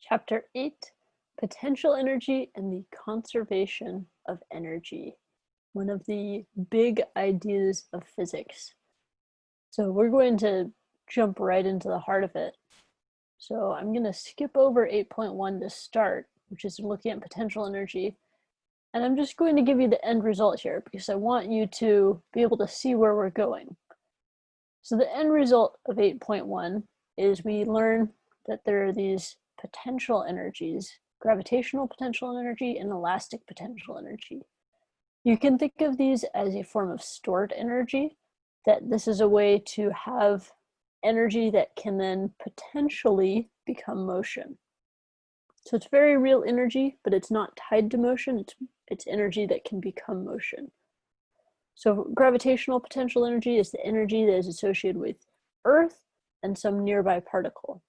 Chapter 8, Potential Energy and the Conservation of Energy, one of the big ideas of physics. So we're going to jump right into the heart of it. So I'm going to skip over 8.1 to start, which is looking at potential energy. And I'm just going to give you the end result here because I want you to be able to see where we're going. So the end result of 8.1 is we learn that there are these potential energies, gravitational potential energy and elastic potential energy. You can think of these as a form of stored energy, that this is a way to have energy that can then potentially become motion. So it's very real energy, but it's not tied to motion. It's energy that can become motion. So gravitational potential energy is the energy that is associated with Earth and some nearby particle.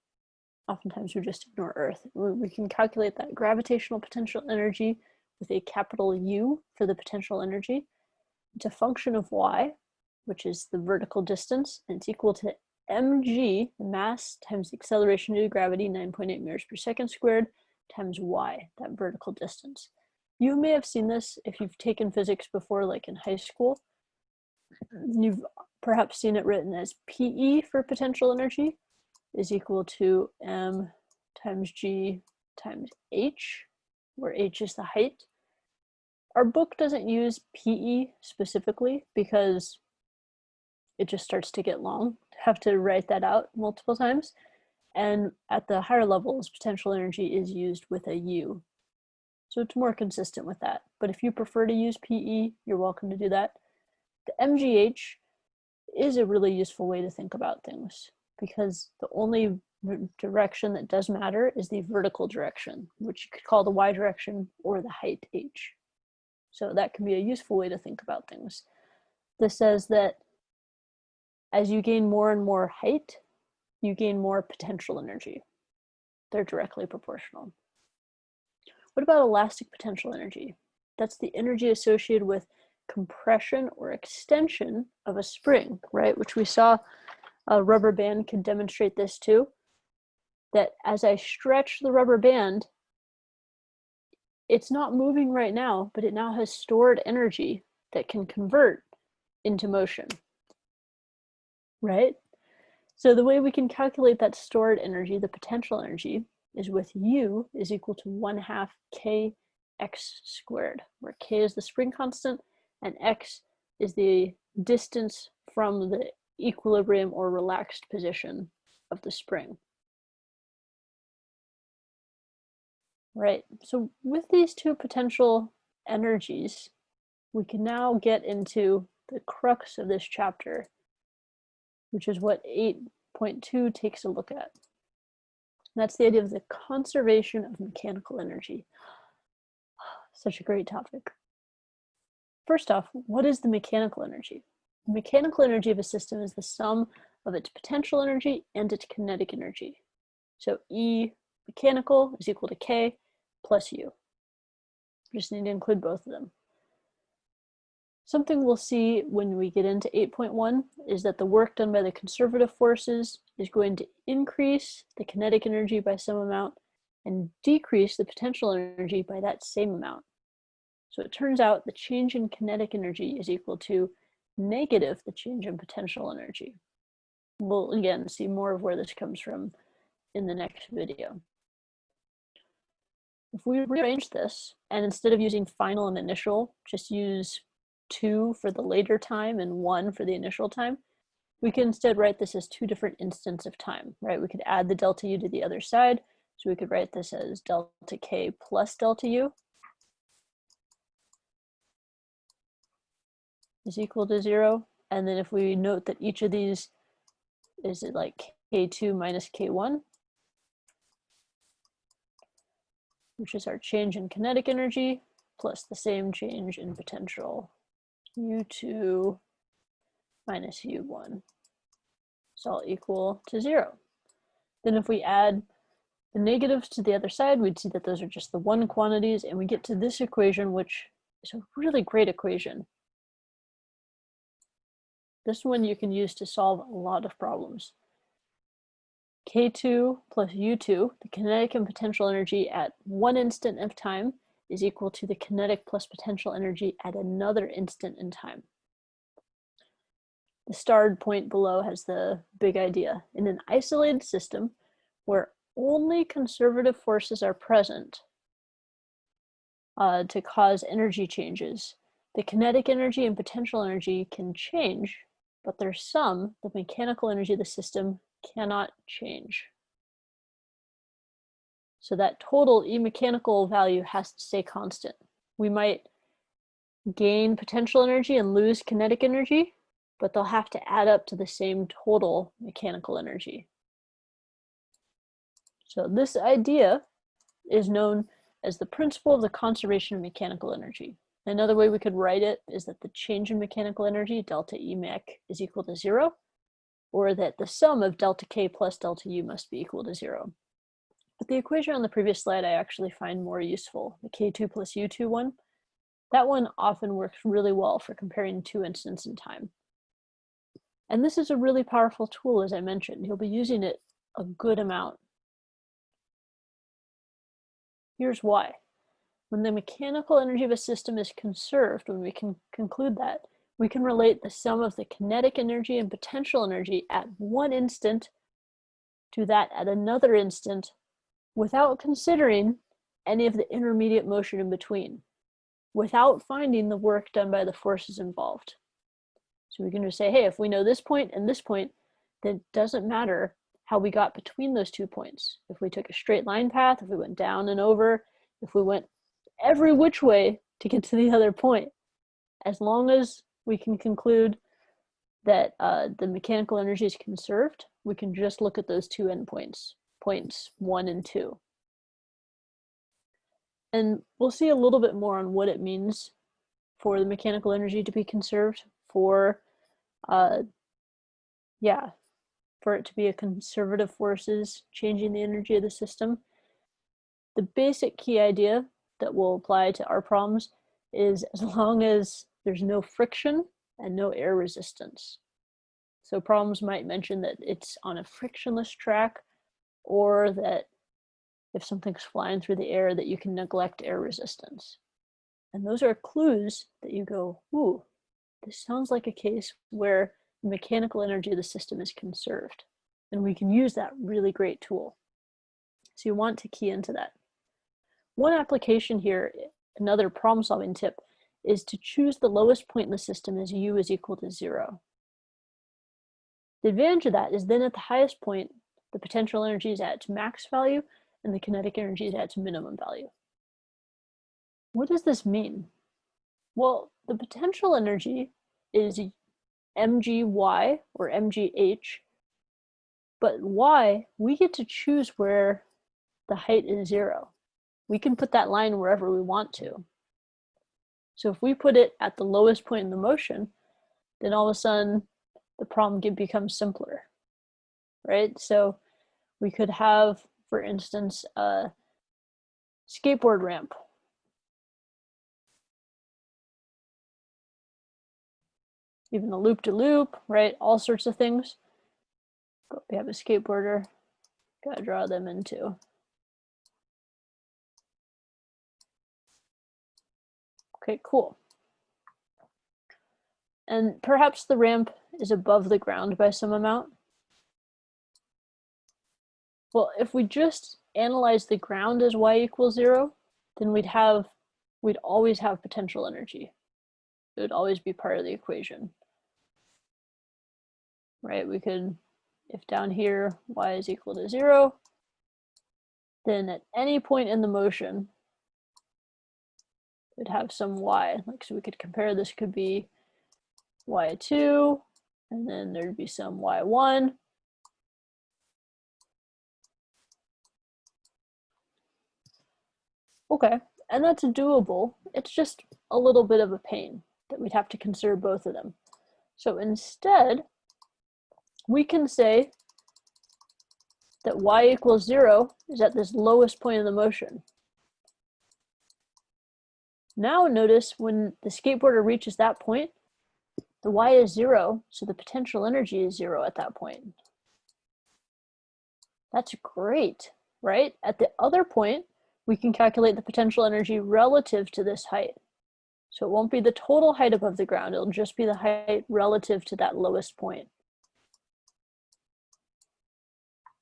Oftentimes we just ignore Earth. We can calculate that gravitational potential energy with a capital U for the potential energy. It's a function of y, which is the vertical distance, and it's equal to mg, the mass, times the acceleration due to gravity, 9.8 meters per second squared, times y, that vertical distance. You may have seen this if you've taken physics before, like in high school. You've perhaps seen it written as PE for potential energy is equal to m times g times h, where h is the height. Our book doesn't use PE specifically because it just starts to get long to have to write that out multiple times. And at the higher levels, potential energy is used with a U. So it's more consistent with that. But if you prefer to use PE, you're welcome to do that. The MGH is a really useful way to think about things because the only direction that does matter is the vertical direction, which you could call the y direction or the height h. So that can be a useful way to think about things. This says that as you gain more and more height, you gain more potential energy. They're directly proportional. What about elastic potential energy? That's the energy associated with compression or extension of a spring, right? Which we saw a rubber band can demonstrate this too. That as I stretch the rubber band, it's not moving right now, but it now has stored energy that can convert into motion, right? So the way we can calculate that stored energy, the potential energy, is with U is equal to 1/2 kx squared, where k is the spring constant and x is the distance from the equilibrium or relaxed position of the spring. Right, so with these two potential energies, we can now get into the crux of this chapter, which is what 8.2 takes a look at. And that's the idea of the conservation of mechanical energy. Such a great topic. First off, what is the mechanical energy? The mechanical energy of a system is the sum of its potential energy and its kinetic energy. So E mechanical is equal to K plus U. We just need to include both of them. Something we'll see when we get into 8.1 is that the work done by the conservative forces is going to increase the kinetic energy by some amount and decrease the potential energy by that same amount. So it turns out the change in kinetic energy is equal to negative the change in potential energy. We'll again see more of where this comes from in the next video. If we rearrange this and instead of using final and initial, just use 2 for the later time and 1 for the initial time, we can instead write this as two different instants of time, right? We could add the delta U to the other side. So we could write this as delta K plus delta U is equal to 0. And then if we note that each of these is like K2 minus K1, which is our change in kinetic energy, plus the same change in potential, U2 minus U1. It's all equal to 0. Then if we add the negatives to the other side, we'd see that those are just the 1 quantities, and we get to this equation, which is a really great equation. This one you can use to solve a lot of problems. K2 plus U2, the kinetic and potential energy at one instant of time, is equal to the kinetic plus potential energy at another instant in time. The starred point below has the big idea. In an isolated system where only conservative forces are present to cause energy changes, the kinetic energy and potential energy can change, but their sum, the mechanical energy of the system, cannot change. So that total E mechanical value has to stay constant. We might gain potential energy and lose kinetic energy, but they'll have to add up to the same total mechanical energy. So this idea is known as the principle of the conservation of mechanical energy. Another way we could write it is that the change in mechanical energy, delta E mech, is equal to 0, or that the sum of delta K plus delta U must be equal to 0. But the equation on the previous slide I actually find more useful, the K2 plus U2 one. That one often works really well for comparing two instants in time. And this is a really powerful tool, as I mentioned. You'll be using it a good amount. Here's why. When the mechanical energy of a system is conserved, when we can conclude that, we can relate the sum of the kinetic energy and potential energy at one instant to that at another instant without considering any of the intermediate motion in between, without finding the work done by the forces involved. So we can just say, hey, if we know this point and this point, then it doesn't matter how we got between those 2 points. If we took a straight line path, if we went down and over, if we went every which way to get to the other point, as long as we can conclude that the mechanical energy is conserved, we can just look at those two endpoints, points 1 and 2. And we'll see a little bit more on what it means for the mechanical energy to be conserved, for it to be a conservative forces changing the energy of the system. The basic key idea that will apply to our problems is as long as there's no friction and no air resistance. So problems might mention that it's on a frictionless track, or that if something's flying through the air that you can neglect air resistance. And those are clues that you go, ooh, this sounds like a case where the mechanical energy of the system is conserved. And we can use that really great tool. So you want to key into that. One application here, another problem solving tip, is to choose the lowest point in the system as U is equal to 0. The advantage of that is then at the highest point, the potential energy is at its max value and the kinetic energy is at its minimum value. What does this mean? Well, the potential energy is mgy or mgh, but y, we get to choose where the height is 0. We can put that line wherever we want to. So if we put it at the lowest point in the motion, then all of a sudden the problem becomes simpler, right? So we could have, for instance, a skateboard ramp. Even a loop-de-loop, right? All sorts of things. But we have a skateboarder, gotta draw them in too. Okay, cool. And perhaps the ramp is above the ground by some amount. Well, if we just analyze the ground as y equals 0, then we'd always have potential energy. It would always be part of the equation, right? We could, if down here y is equal to 0, then at any point in the motion, we'd have some y. Like, so we could compare, this could be y2, and then there'd be some y1. Okay, and that's doable. It's just a little bit of a pain that we'd have to consider both of them. So instead, we can say that y equals 0 is at this lowest point of the motion. Now notice when the skateboarder reaches that point, the y is 0, so the potential energy is 0 at that point. That's great, right? At the other point, we can calculate the potential energy relative to this height. So it won't be the total height above the ground, it'll just be the height relative to that lowest point.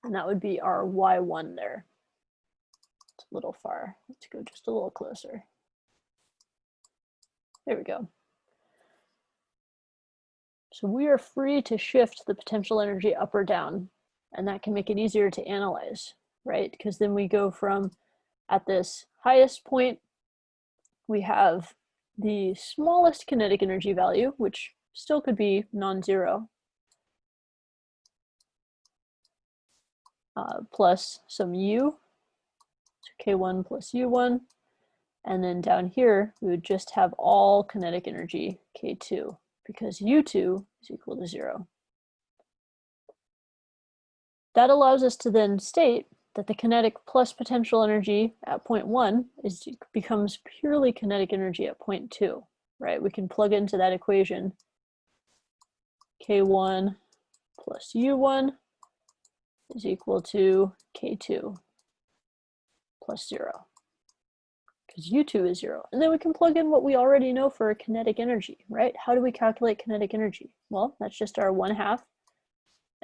And that would be our y1 there. It's a little far. Let's go just a little closer. There we go. So we are free to shift the potential energy up or down, and that can make it easier to analyze, right? Because then we go from, at this highest point, we have the smallest kinetic energy value, which still could be non-zero, plus some u, so k1 plus u1, and then down here, we would just have all kinetic energy, k2, because u2 is equal to 0. That allows us to then state that the kinetic plus potential energy at point 1 becomes purely kinetic energy at point 2, right? We can plug into that equation k1 plus u1 is equal to k2 plus 0, because u2 is 0. And then we can plug in what we already know for kinetic energy, right? How do we calculate kinetic energy? Well, that's just our 1/2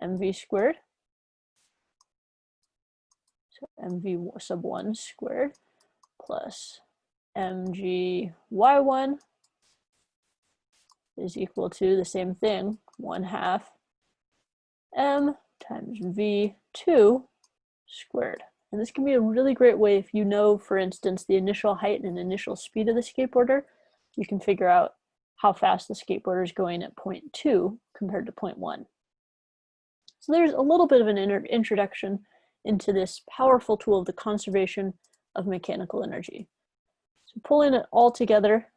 mv squared. So mv sub 1 squared plus mg y1 is equal to the same thing, 1/2 m times v2 squared. And this can be a really great way if you know, for instance, the initial height and initial speed of the skateboarder, you can figure out how fast the skateboarder is going at point 2 compared to point 1. So there's a little bit of an introduction into this powerful tool of the conservation of mechanical energy. So pulling it all together,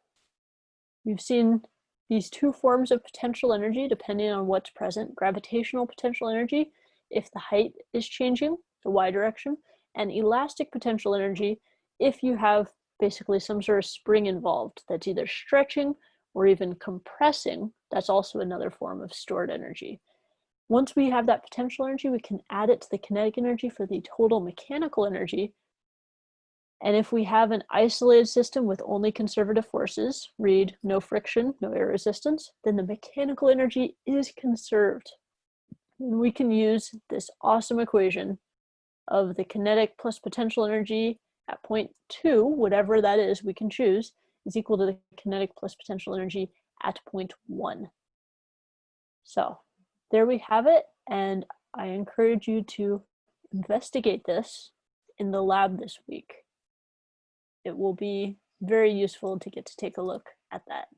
we've seen these two forms of potential energy depending on what's present: gravitational potential energy if the height is changing, the y direction, and elastic potential energy if you have basically some sort of spring involved that's either stretching or even compressing. That's also another form of stored energy. Once we have that potential energy, we can add it to the kinetic energy for the total mechanical energy. And if we have an isolated system with only conservative forces, read no friction, no air resistance, then the mechanical energy is conserved. And we can use this awesome equation of the kinetic plus potential energy at point 2, whatever that is we can choose, is equal to the kinetic plus potential energy at point 1. So there we have it, and I encourage you to investigate this in the lab this week. It will be very useful to get to take a look at that.